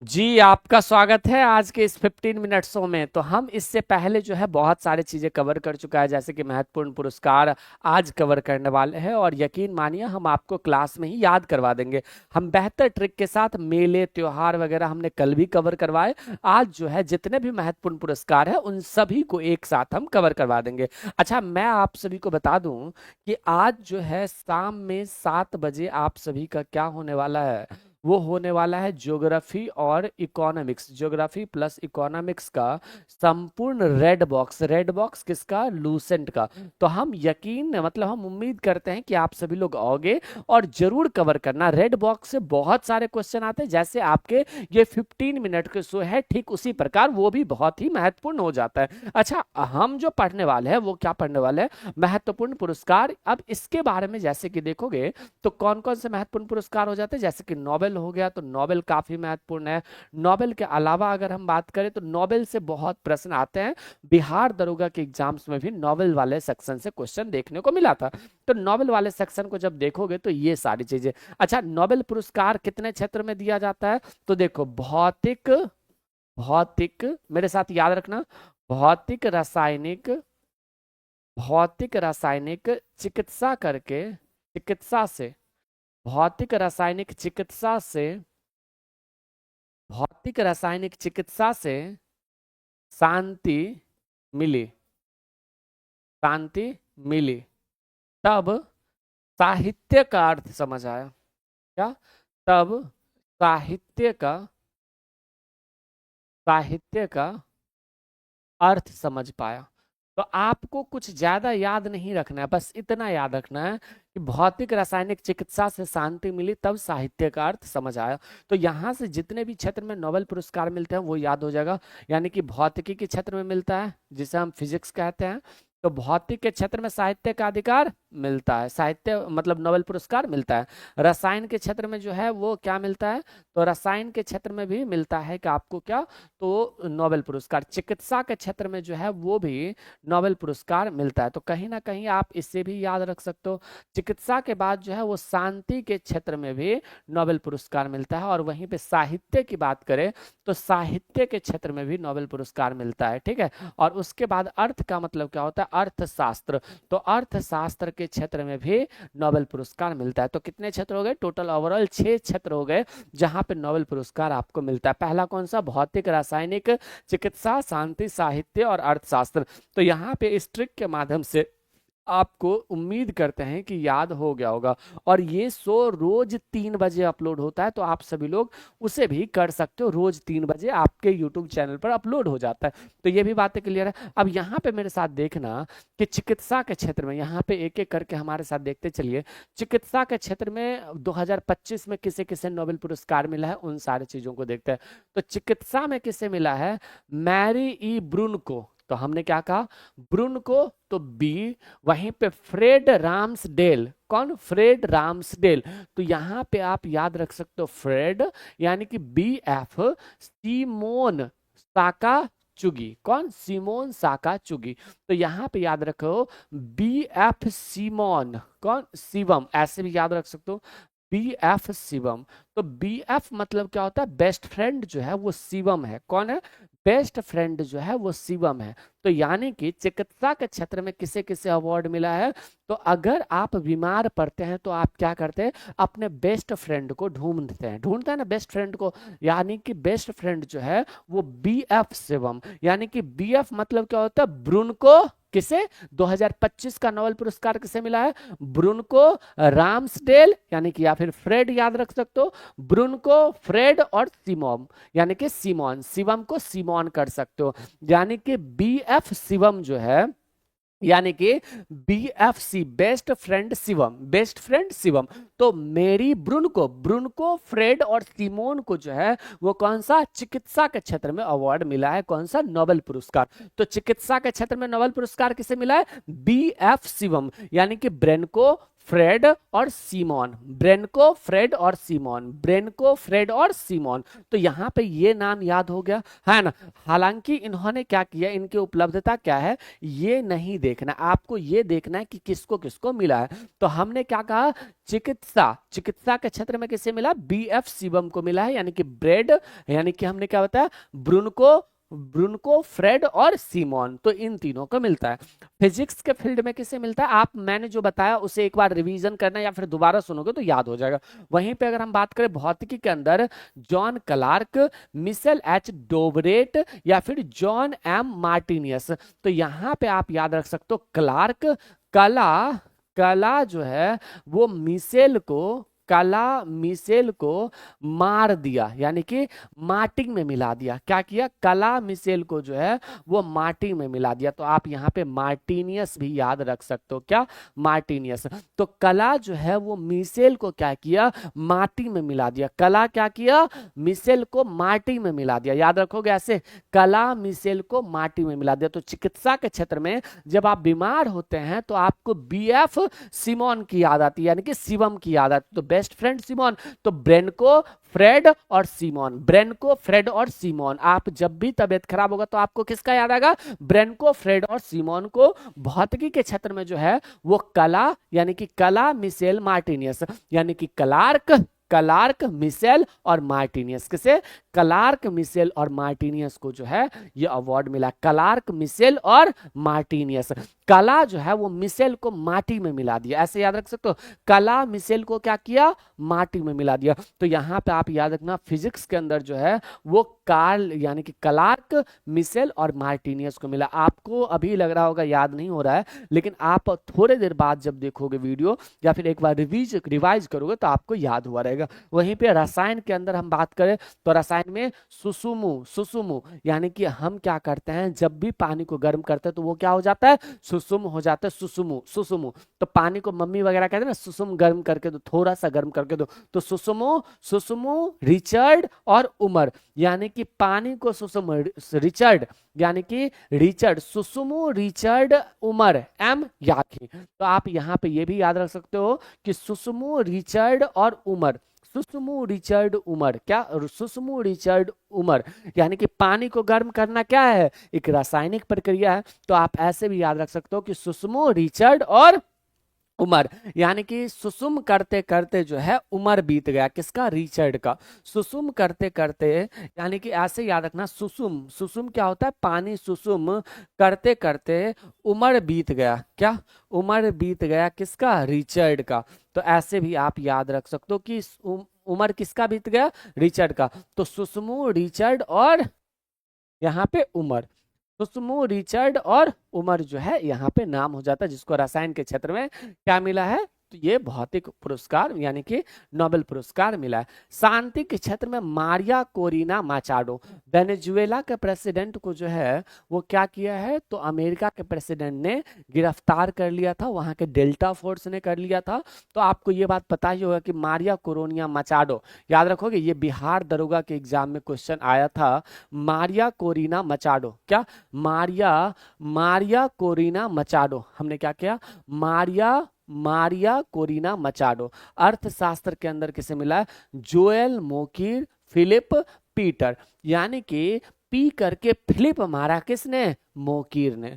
जी, आपका स्वागत है आज के इस 15 मिनट शो में। तो हम इससे पहले जो है बहुत सारी चीज़ें कवर कर चुका है, जैसे कि महत्वपूर्ण पुरस्कार आज कवर करने वाले हैं और यकीन मानिए हम आपको क्लास में ही याद करवा देंगे। हम बेहतर ट्रिक के साथ मेले त्योहार वगैरह हमने कल भी कवर करवाए। आज जो है जितने भी महत्वपूर्ण पुरस्कार है उन सभी को एक साथ हम कवर करवा देंगे। अच्छा, मैं आप सभी को बता दूं कि आज जो है शाम में 7 बजे आप सभी का क्या होने वाला है, वो होने वाला है ज्योग्राफी और इकोनॉमिक्स, ज्योग्राफी प्लस इकोनॉमिक्स का संपूर्ण रेड बॉक्स किसका, लूसेंट का। तो हम यकीन मतलब हम उम्मीद करते हैं कि आप सभी लोग आओगे और जरूर कवर करना। रेड बॉक्स से बहुत सारे क्वेश्चन आते हैं, जैसे आपके ये 15 मिनट के शो है ठीक उसी प्रकार वो भी बहुत ही महत्वपूर्ण हो जाता है। अच्छा, हम जो पढ़ने वाले हैं वो क्या पढ़ने वाले हैं, महत्वपूर्ण पुरस्कार। अब इसके बारे में जैसे कि देखोगे तो कौन कौन से महत्वपूर्ण पुरस्कार हो जाते हैं, जैसे कि नोबेल हो गया, तो नोबेल काफी महत्वपूर्ण है। नोबेल के अलावा अगर हम बात करें तो नोबेल से बहुत प्रश्न आते हैं। बिहार दरोगा के एग्जाम्स में भी नोबेल वाले सेक्शन से क्वेश्चन देखने को मिला था। तो नोबेल वाले सेक्शन को जब देखोगे तो ये सारी चीजें। अच्छा, नोबेल पुरस्कार कितने क्षेत्र में दिया जाता है, तो देखो भौतिक, भौतिक मेरे साथ याद रखना, भौतिक रासायनिक, भौतिक रासायनिक चिकित्सा करके, चिकित्सा से, भौतिक रासायनिक चिकित्सा से, भौतिक रासायनिक चिकित्सा से शांति मिली, शांति मिली। तब साहित्य का अर्थ समझ आया क्या, तब साहित्य का, साहित्य का अर्थ समझ पाया। तो आपको कुछ ज्यादा याद नहीं रखना है, बस इतना याद रखना है कि भौतिक रासायनिक चिकित्सा से शांति मिली तब साहित्य का अर्थ समझ आया। तो यहाँ से जितने भी क्षेत्र में नोबेल पुरस्कार मिलते हैं वो याद हो जाएगा। यानी कि भौतिकी के क्षेत्र में मिलता है जिसे हम फिजिक्स कहते हैं, तो भौतिक के क्षेत्र में साहित्य का अधिकार मिलता है, साहित्य मतलब नोबेल पुरस्कार मिलता है। रसायन के क्षेत्र में जो है वो क्या मिलता है, तो रसायन के क्षेत्र में भी मिलता है कि आपको क्या, तो नोबेल पुरस्कार। चिकित्सा के क्षेत्र में जो है वो भी नोबेल पुरस्कार मिलता है। तो कहीं ना कहीं आप इससे भी याद रख सकते हो। चिकित्सा के बाद जो है वो शांति के क्षेत्र में भी नोबेल पुरस्कार मिलता है। और वहीं पे साहित्य की बात करें तो साहित्य के क्षेत्र में भी नोबेल पुरस्कार मिलता है, ठीक है। और उसके बाद अर्थ का मतलब क्या होता है, अर्थशास्त्र, तो अर्थशास्त्र के क्षेत्र में भी नोबेल पुरस्कार मिलता है। तो कितने क्षेत्र हो गए टोटल, ओवरऑल 6 क्षेत्र हो गए जहां पे नोबेल पुरस्कार आपको मिलता है। पहला कौन सा, भौतिक रासायनिक चिकित्सा, शांति, साहित्य और अर्थशास्त्र। तो यहाँ पे इस ट्रिक के माध्यम से आपको उम्मीद करते हैं कि याद हो गया होगा। और ये शो रोज 3 बजे अपलोड होता है, तो आप सभी लोग उसे भी कर सकते हो। रोज 3 बजे आपके यूट्यूब चैनल पर अपलोड हो जाता है। तो ये भी बातें क्लियर है। अब यहाँ पे मेरे साथ देखना कि चिकित्सा के क्षेत्र में, यहाँ पे एक एक करके हमारे साथ देखते चलिए। चिकित्सा के क्षेत्र में 2025 में किसे किसे नोबेल पुरस्कार मिला है, उन सारी चीजों को देखते हैं। तो चिकित्सा में किसे मिला है, मैरी ई ब्रून को, तो हमने क्या कहा, ब्रून को, तो बी। वहीं पे फ्रेड राम्सडेल, कौन, फ्रेड राम्सडेल, तो यहां पे आप याद रख सकते हो फ्रेड, यानी कि बी एफ। सीमोन साका चुगी, कौन, सीमोन साका चुगी, तो यहां पे याद रखो बी एफ सीमोन, कौन, शिवम, ऐसे भी याद रख सकते हो बी एफ शिवम। तो बी एफ मतलब क्या होता है, बेस्ट फ्रेंड जो है वो शिवम है, कौन है, बेस्ट फ्रेंड जो है वो शिवम है। तो यानी कि चिकित्सा के क्षेत्र में किसे किसे अवार्ड मिला है, तो अगर आप बीमार पड़ते हैं तो आप क्या करते हैं, अपने बेस्ट फ्रेंड को ढूंढते हैं ना बेस्ट फ्रेंड को। यानी कि बेस्ट फ्रेंड जो है वो बी एफ शिवम, यानी कि बी एफ मतलब क्या होता है, ब्रुनको, किसे, 2025 का नोबेल पुरस्कार किसे मिला है, ब्रुनको राम्सडेल, यानी कि या फिर फ्रेड याद रख सकते हो, ब्रुनको, फ्रेड और सिमोन, यानी कि सिमोन, शिवम को सिमोन कर सकते हो। यानी कि बी एफ शिवम जो है, यानी कि B F C, best friend Shivam, best friend Shivam. तो मेरी ब्रुनको फ्रेड और सिमोन को जो है वो कौन सा, चिकित्सा के क्षेत्र में अवार्ड मिला है, कौन सा, नोबेल पुरस्कार। तो चिकित्सा के क्षेत्र में नोबेल पुरस्कार किसे मिला है, बी एफ शिवम, यानी कि ब्रेनको, फ्रेड और सीमोन, ब्रेनको, फ्रेड और सीमोन, ब्रेनको, फ्रेड और सीमोन। तो यहाँ पे ये नाम याद हो गया है ना। हालांकि इन्होंने क्या किया, इनकी उपलब्धता क्या है ये नहीं देखना, आपको ये देखना है कि किसको किसको मिला है। तो हमने क्या कहा, चिकित्सा, चिकित्सा के क्षेत्र में किसे मिला, बीएफ शिवम को मिला है, यानी कि ब्रेड, यानी कि हमने क्या बताया, ब्रुनको, ब्रुनको, फ्रेड और सीमोन, तो इन तीनों को मिलता है। फिजिक्स के फील्ड में किसे मिलता है, आप मैंने जो बताया उसे एक बार रिवीजन करना या फिर दोबारा सुनोगे तो याद हो जाएगा। वहीं पे अगर हम बात करें भौतिकी के अंदर, जॉन क्लार्क, मिशेल एच डोबरेट या फिर जॉन एम मार्टिनियस, तो यहाँ पे आप याद रख सकते हो क्लार्क, कला, कला जो है वो मिशेल को, कला मिशेल को मार दिया, यानी कि माटी में मिला दिया। क्या किया, कला मिशेल को जो है वो माटी में मिला दिया। तो आप यहाँ पे मार्टिनियस भी याद रख सकते हो, क्या, मार्टिनियस। तो कला जो है वो मिशेल को क्या किया, माटी में मिला दिया। कला क्या किया, मिशेल को माटी में मिला दिया। याद रखोगे ऐसे, कला मिशेल को माटी में मिला दिया। तो चिकित्सा के क्षेत्र में जब आप बीमार होते हैं तो आपको बीएफ सिमोन की याद आती है, यानी कि शिवम की याद आती है। तो बेस्ट फ्रेंड सिमोन, तो ब्रेनको, फ्रेड और सीमोन, ब्रेनको, फ्रेड और सीमोन। आप जब भी तबीयत खराब होगा तो आपको किसका याद आएगा, ब्रेनको, फ्रेड और सीमोन को। भौतिकी के क्षेत्र में जो है वो कला, यानी कि कला मिशेल मार्टिनियस, यानी कि क्लार्क, क्लार्क, मिशेल और मार्टिनियस। किसे, क्लार्क, मिशेल और मार्टिनियस को जो है ये अवार्ड मिला, क्लार्क, मिशेल और मार्टिनियस। कला जो है वो मिशेल को माटी में मिला दिया, ऐसे याद रख सकते हो, कला मिशेल को क्या किया, माटी में मिला दिया। तो यहाँ पे आप याद रखना फिजिक्स के अंदर जो है वो कार्ल, यानी कि क्लार्क, मिशेल और मार्टिनियस को मिला। आपको अभी लग रहा होगा याद नहीं हो रहा है, लेकिन आप थोड़े देर बाद जब देखोगे वीडियो या फिर एक बार रिवाइज करोगे तो आपको याद हुआ रहेगा। वहीं पे रसायन के अंदर हम बात करें तो रसायन में सुसुमु, सुसुमु, यानी कि हम क्या करते हैं जब भी पानी को गर्म करते हैं तो वो क्या हो जाता है, सुसुम हो जाता है, सुसुमु, सुसुमु। तो पानी को मम्मी वगैरह कहते हैं ना, सुसुम गर्म करके दो, थोड़ा सा गर्म करके दो। तो सुसुमु, सुसुमु, रिचर्ड और उमर, यानी कि पानी को सुसुम, रिचर्ड, यानी कि Richard, Susumu, Richard, Omar, M Yaghi. तो आप यहाँ पे ये भी याद रख सकते हो कि सुसुमु, रिचर्ड और उमर, सुसुमु, रिचर्ड, उमर, क्या, सुसुमु, रिचर्ड, उमर, यानी कि पानी को गर्म करना क्या है, एक रासायनिक प्रक्रिया है। तो आप ऐसे भी याद रख सकते हो कि सुसुमु, रिचर्ड और उमर, यानी कि सुसुम करते करते जो है उमर बीत गया, किसका, रिचर्ड का। सुसुम करते करते, यानी कि ऐसे याद रखना, सुसुम, सुसुम क्या होता है, पानी, सुसुम करते करते उमर बीत गया, क्या, उमर बीत गया किसका, रिचर्ड का। तो ऐसे भी आप याद रख सकते हो कि उमर किसका बीत गया, रिचर्ड का। तो सुसुमु, रिचर्ड और यहाँ पे उमर, सुसुमु, रिचर्ड और उमर जो है यहाँ पे नाम हो जाता है, जिसको रसायन के क्षेत्र में क्या मिला है, तो ये भौतिक पुरस्कार यानी कि नोबेल पुरस्कार मिला है। शांति के क्षेत्र में मारिया कोरिना माचाडो, वेनेजुएला के प्रेसिडेंट को जो है वो क्या किया है, तो अमेरिका के प्रेसिडेंट ने गिरफ्तार कर लिया था, वहां के डेल्टा फोर्स ने कर लिया था। तो आपको ये बात पता ही होगा कि मारिया कोरोनिया माचाडो, याद रखोगे, ये बिहार दरोगा के एग्जाम में क्वेश्चन आया था, मारिया कोरिना मचाडो, क्या, मारिया, मारिया कोरिना मचाडो, हमने क्या किया, मारिया, मारिया कोरिना मचाडो। अर्थशास्त्र के अंदर किसे मिला है, जोएल मोकिर, फिलिप पीटर, यानी कि पी करके फ्लिप मारा किसने, मोकिर ने,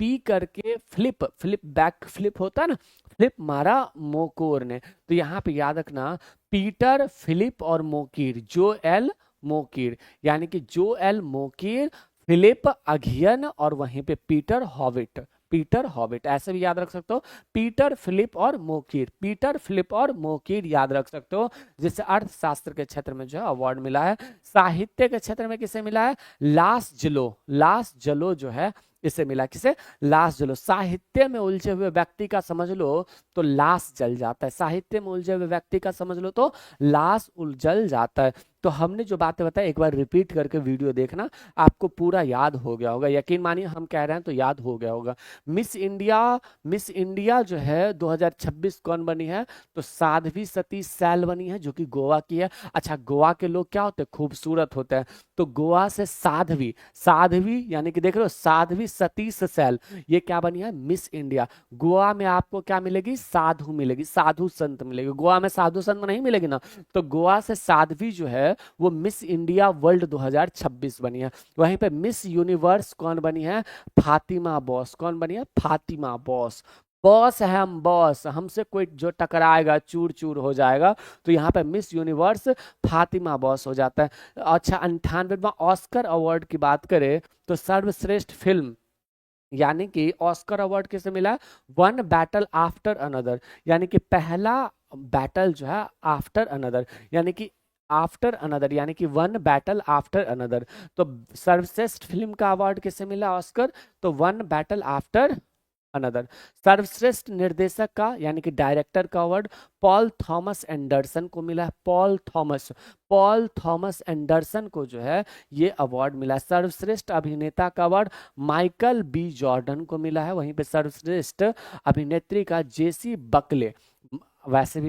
पी करके फ्लिप, फ्लिप बैक फ्लिप होता है ना, फ्लिप मारा मोकोर ने। तो यहाँ पे याद रखना, पीटर, फिलिप और मोकिर, जोएल मोकिर, यानी कि जोएल मोकिर, फिलिप अघियन और वहीं पे पीटर हॉविट, पीटर हॉविट, ऐसे भी याद रख सकते हो, पीटर, फिलिप और मोकिर, पीटर, फिलिप और मोकिर याद रख सकते हो, जिससे अर्थशास्त्र के क्षेत्र में जो है अवार्ड मिला है। साहित्य के क्षेत्र में किसे मिला है, लास जलो, लास जलो जो है इसे मिला, किसे, लाश जलो। साहित्य में उलझे हुए व्यक्ति का समझ लो तो लाश जल जाता है, साहित्य में उलझे हुए व्यक्ति का समझ लो तो लाश जल जाता है। तो हमने जो बातें बताई एक बार रिपीट करके वीडियो देखना, आपको पूरा याद हो गया होगा। यकीन मानिए हम कह रहे हैं तो याद हो गया होगा। मिस इंडिया जो है 2026 कौन बनी है? तो साध्वी सतीश सैल बनी है, जो कि गोवा की है। अच्छा, गोवा के लोग क्या होते हैं? खूबसूरत होते हैं। तो गोवा से साध्वी साध्वी यानी कि देख रहे हो, साध्वी सतीश सैल, ये क्या बनी है? Miss India. गोवा में आपको क्या मिलेगी? साधु मिलेगी, साधु संत मिलेगी। गोवा में साधु संत नहीं मिलेगी ना। तो गोवा से साध्वी जो है वो मिस इंडिया वर्ल्ड 2026 बनी है। वहीं पे मिस यूनिवर्स कौन बनी है? फातिमा बॉस। कौन बनी है? फातिमा बॉस। बॉस है हम, बॉस, हमसे कोई जो टकराएगा चूर चूर हो जाएगा। तो यहाँ पे मिस यूनिवर्स फातिमा बॉस हो जाता है। अच्छा, 98वां ऑस्कर अवार्ड की बात करें तो सर्वश्रेष्ठ फिल्म यानी कि ऑस्कर अवार्ड किसे मिला? वन बैटल आफ्टर अनदर, यानी कि पहला बैटल जो है आफ्टर अनदर, यानी कि आफ्टर अनदर, यानी कि वन बैटल आफ्टर अनदर। तो सर्वश्रेष्ठ फिल्म का अवार्ड किसे मिला ऑस्कर? तो वन बैटल आफ्टर अनदर। सर्वश्रेष्ठ निर्देशक का यानी कि डायरेक्टर का अवार्ड पॉल थॉमस एंडरसन को मिला है। पॉल थॉमस एंडरसन को जो है ये अवार्ड मिला है। सर्वश्रेष्ठ अभिनेता का अवार्ड माइकल बी जॉर्डन को मिला है। वहीं पे सर्वश्रेष्ठ अभिनेत्री का जेसी बकले, वैसे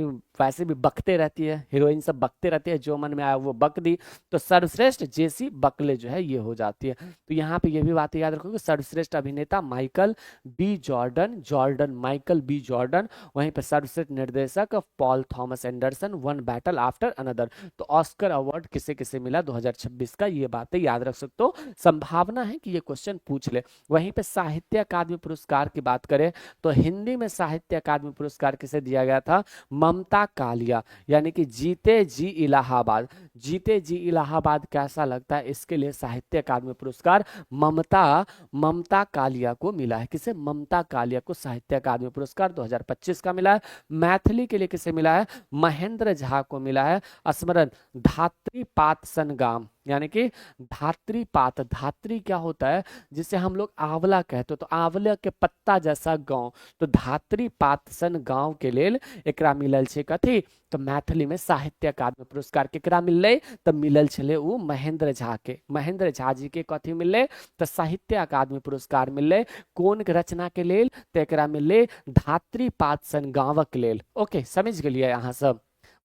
भी बकते रहती है हीरोइन, सब बकते रहती है, जो मन में आया वो बक दी। तो सर्वश्रेष्ठ जेसी बकले जो है ये हो जाती है। तो यहाँ पे ये भी बात याद रखोगे, सर्वश्रेष्ठ अभिनेता Michael B Jordan Michael B Jordan. वहीं पर सर्वश्रेष्ठ निर्देशक Paul Thomas Anderson, one battle after another. तो ऑस्कर अवार्ड किसे किसे मिला 2026 का, ये बातें याद रख सकते हो। संभावना है कि ये क्वेश्चन पूछ ले। वहीं पे साहित्य अकादमी पुरस्कार की बात करें तो हिंदी में साहित्य अकादमी पुरस्कार किसे दिया गया था? ममता कालिया, यानी कि जीते जी इलाहाबाद। जीते जी इलाहाबाद कैसा लगता है, इसके लिए साहित्य अकादमी पुरस्कार ममता कालिया को मिला है। किसे? ममता कालिया को साहित्य अकादमी पुरस्कार 2025 का मिला है। मैथिली के लिए किसे मिला है? महेंद्र झा को मिला है। स्मरण, धात्री पात संगाम, यानी कि धात्री क्या होता है? जिसे हम लोग आंवला कहते हो, तो आंवला के पत्ता जैसा गांव। तो धात्री पातसन गांव के लेल एकरा मिलल छे कथी? तो मैथिली में साहित्य अकादमी पुरस्कार केकरा मिलले? तो मिलल छले उ महेंद्र झा के। महेंद्र झा जी के कथी मिलले? तो साहित्य अकादमी पुरस्कार मिलले। कोन के रचना के लेल? तो एकरा मिलले धात्री पातसन गांवक लेल। ओके, समझ गेलिए अहाँ सब?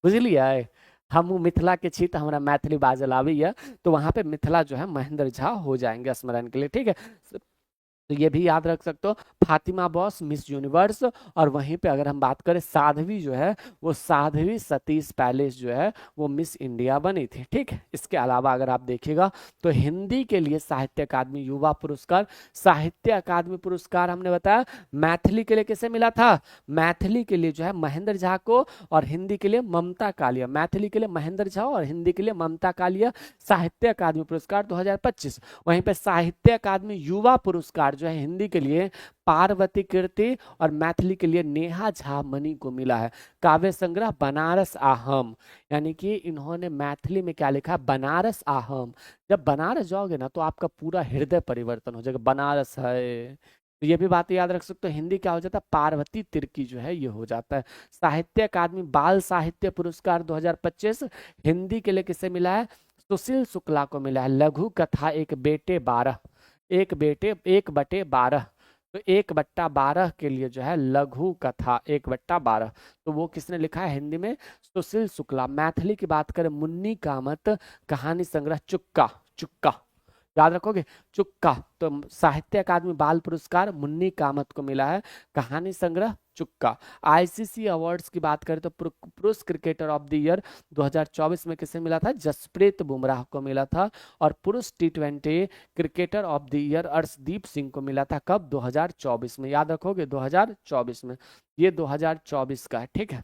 बुझलिए? हम मिथिला के छी तो हमारा मैथिली बाजल आबैया, तो वहां पे मिथिला जो है महेंद्र झा हो जाएंगे स्मरण के लिए, ठीक है। तो ये भी याद रख सकते हो, फातिमा बॉस मिस यूनिवर्स। और वहीं पे अगर हम बात करें साध्वी जो है, वो साध्वी सतीश पैलेस जो है वो मिस इंडिया बनी थी, ठीक है। इसके अलावा अगर आप देखिएगा तो हिंदी के लिए साहित्य अकादमी युवा पुरस्कार, साहित्य अकादमी पुरस्कार हमने बताया मैथिली के लिए किसे मिला था? मैथिली के लिए जो है महेंद्र झा को, और हिंदी के लिए ममता कालिया। मैथिली के लिए महेंद्र झा और हिंदी के लिए ममता कालिया, साहित्य अकादमी पुरस्कार 2025। वहीं पे साहित्य अकादमी युवा पुरस्कार जो है हिंदी के लिए पार्वती कीर्ति और मैथिली के लिए नेहा झा मनी को मिला है। काव्य संग्रह बनारस आहम, यानी कि इन्होंने मैथिली में क्या लिखा? बनारस आहम। जब बनारस जाओगे ना तो आपका पूरा हृदय परिवर्तन हो जाएगा, बनारस है। तो ये भी बात याद रख सकते हो। हिंदी क्या हो जाता है? पार्वती तिर्की जो है ये हो जाता है। साहित्य अकादमी बाल साहित्य पुरस्कार 2025 हिंदी के लिए किसे मिला है? सुशील शुक्ला को मिला है। लघु कथा एक बेटे 12, एक बटे 12, तो 1/12 के लिए जो है लघु कथा 1/12, तो वो किसने लिखा है हिंदी में? सुशील शुक्ला। मैथिली की बात करें मुन्नी कामत कहानी संग्रह चुक्का, याद रखोगे चुक्का। तो साहित्य अकादमी बाल पुरस्कार मुन्नी कामत को मिला है, कहानी संग्रह चुक्का। आईसीसी अवार्ड्स की बात करें तो पुरुष क्रिकेटर ऑफ द ईयर 2024 में किसे मिला था? जसप्रीत बुमराह को मिला था। और पुरुष T20 cricketer of the year Arshdeep Singh को मिला था। कब? 2024 में, याद रखोगे 2024 में, ये 2024 का है, ठीक है।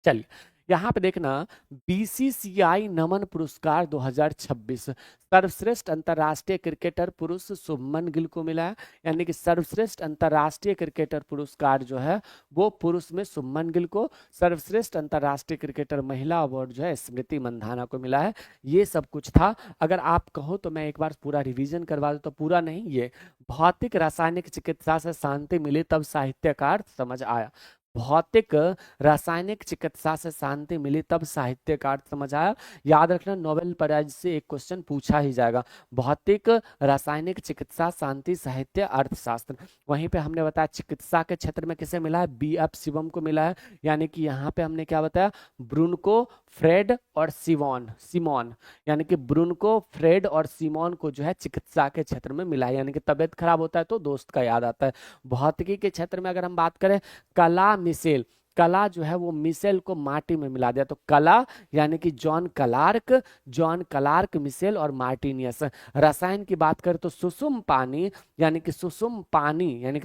चलिए यहाँ पे देखना, बीसीसीआई नमन पुरस्कार 2026 सर्वश्रेष्ठ अंतरराष्ट्रीय क्रिकेटर पुरुष शुभमन गिल को मिला है, यानी कि सर्वश्रेष्ठ अंतरराष्ट्रीय क्रिकेटर पुरस्कार जो है वो पुरुष में शुभमन गिल को। सर्वश्रेष्ठ अंतरराष्ट्रीय क्रिकेटर महिला अवार्ड जो है स्मृति मंधाना को मिला है। ये सब कुछ था। अगर आप कहो तो मैं एक बार पूरा रिवीजन करवा दूं, तो पूरा नहीं, ये भौतिक रासायनिक चिकित्सा से शांति मिली तब साहित्यकार समझ आया। भौतिक रासायनिक चिकित्सा से शांति मिली तब साहित्य का अर्थ समझ आया। याद रखना नोबेल प्राइज से एक क्वेश्चन पूछा ही जाएगा। भौतिक रासायनिक चिकित्सा शांति साहित्य अर्थशास्त्र। वहीं पे हमने बताया चिकित्सा के क्षेत्र में किसे मिला है, B.F. शिवम को मिला है। यानी कि यहाँ पे हमने क्या बताया, ब्रुनको, फ्रेड और सिमोन, यानी कि ब्रुनको, फ्रेड और सिमोन को जो है चिकित्सा के क्षेत्र में मिला है। यानी कि तबियत खराब होता है तो दोस्त का याद आता है। भौतिकी के क्षेत्र में अगर हम बात करें, कला मिसेल, कला जो है वो मिसेल को माटी में मिला दिया, तो कला यानी कि जॉन क्लार्क, मिसेल और मार्टिनियस। रसायन की बात करें तो सुसुम पानी, यानी कि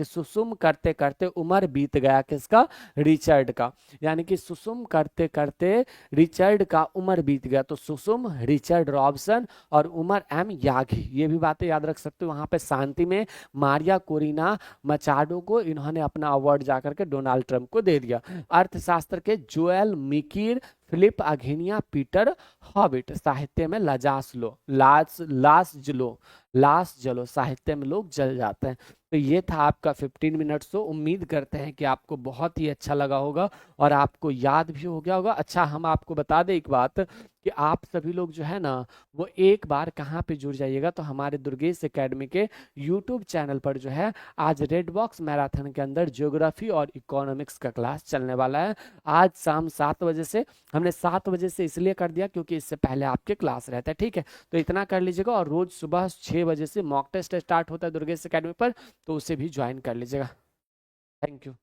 सुसुम करते करते उम्र बीत गया किसका, रिचर्ड का। यानी कि सुसुम करते करते रिचर्ड का उम्र बीत गया, तो सुसुम रिचर्ड रॉबसन और उमर एम यागी, ये भी बातें याद रख सकते हो। वहां पे शांति में मारिया कोरिना मचाडो को इन्होंने अपना अवार्ड जाकर के डोनाल्ड ट्रंप को दे दिया। अर्थशास्त्र के Joel Mikir, Philip अघेनिया, Peter hobbit. साहित्य में लाश जलो, साहित्य में लोग जल जाते हैं। तो ये था आपका 15 मिनट। तो उम्मीद करते हैं कि आपको बहुत ही अच्छा लगा होगा और आपको याद भी हो गया होगा। अच्छा, हम आपको बता दें एक बात कि आप सभी लोग जो है ना वो एक बार कहाँ पे जुड़ जाइएगा, तो हमारे दुर्गेश एकेडमी के यूट्यूब चैनल पर जो है आज रेड बॉक्स मैराथन के अंदर ज्योग्राफी और इकोनॉमिक्स का क्लास चलने वाला है। आज शाम 7 बजे से, हमने 7 बजे से इसलिए कर दिया क्योंकि इससे पहले आपके क्लास रहता है, ठीक है। तो इतना कर लीजिएगा, और रोज सुबह 6 बजे से मॉक टेस्ट स्टार्ट होता है दुर्गेश एकेडमी पर, तो उसे भी ज्वाइन कर लीजिएगा। Thank you.